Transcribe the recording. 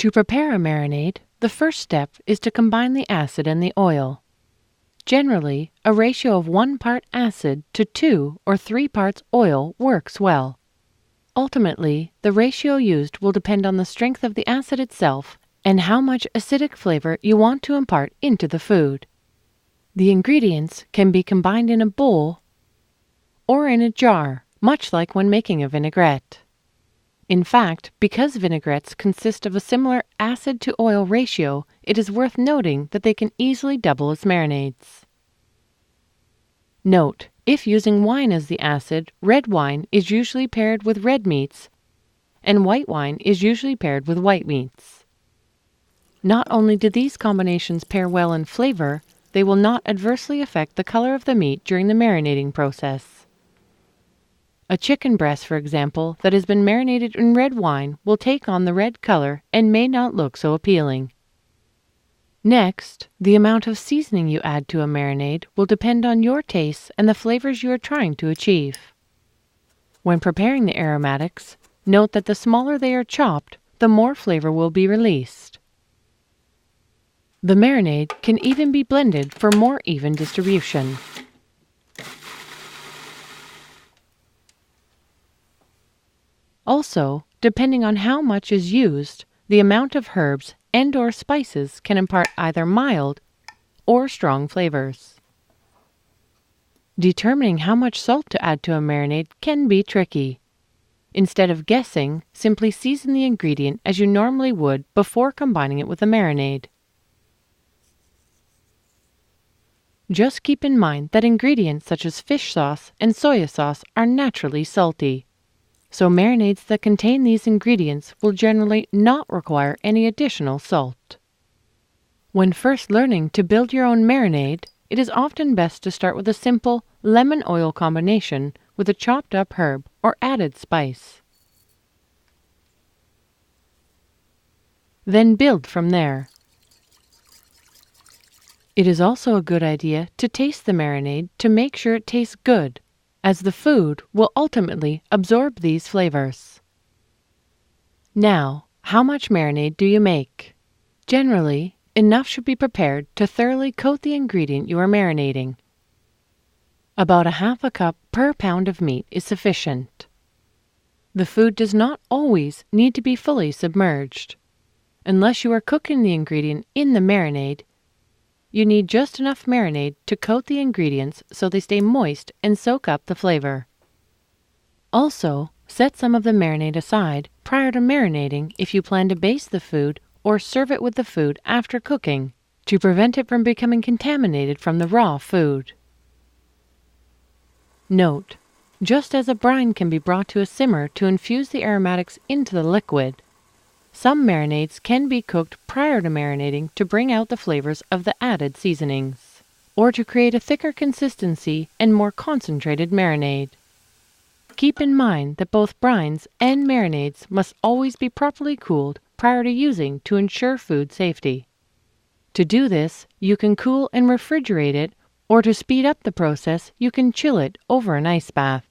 To prepare a marinade, the first step is to combine the acid and the oil. Generally, a ratio of 1 part acid to 2 or 3 parts oil works well. Ultimately, the ratio used will depend on the strength of the acid itself and how much acidic flavor you want to impart into the food. The ingredients can be combined in a bowl or in a jar, much like when making a vinaigrette. In fact, because vinaigrettes consist of a similar acid-to-oil ratio, it is worth noting that they can easily double as marinades. Note, if using wine as the acid, red wine is usually paired with red meats, and white wine is usually paired with white meats. Not only do these combinations pair well in flavor, they will not adversely affect the color of the meat during the marinating process. A chicken breast, for example, that has been marinated in red wine will take on the red color and may not look so appealing. Next, the amount of seasoning you add to a marinade will depend on your tastes and the flavors you are trying to achieve. When preparing the aromatics, note that the smaller they are chopped, the more flavor will be released. The marinade can even be blended for more even distribution. Also, depending on how much is used, the amount of herbs and/or spices can impart either mild or strong flavors. Determining how much salt to add to a marinade can be tricky. Instead of guessing, simply season the ingredient as you normally would before combining it with a marinade. Just keep in mind that ingredients such as fish sauce and soy sauce are naturally salty, so marinades that contain these ingredients will generally not require any additional salt. When first learning to build your own marinade, it is often best to start with a simple lemon oil combination with a chopped up herb or added spice. Then build from there. It is also a good idea to taste the marinade to make sure it tastes good, as the food will ultimately absorb these flavors. Now, how much marinade do you make? Generally, enough should be prepared to thoroughly coat the ingredient you are marinating. About ½ cup per pound of meat is sufficient. The food does not always need to be fully submerged. Unless you are cooking the ingredient in the marinade, you need just enough marinade to coat the ingredients so they stay moist and soak up the flavor. Also, set some of the marinade aside prior to marinating if you plan to baste the food or serve it with the food after cooking, to prevent it from becoming contaminated from the raw food. Note, just as a brine can be brought to a simmer to infuse the aromatics into the liquid, some marinades can be cooked prior to marinating to bring out the flavors of the added seasonings, or to create a thicker consistency and more concentrated marinade. Keep in mind that both brines and marinades must always be properly cooled prior to using to ensure food safety. To do this, you can cool and refrigerate it, or to speed up the process, you can chill it over an ice bath.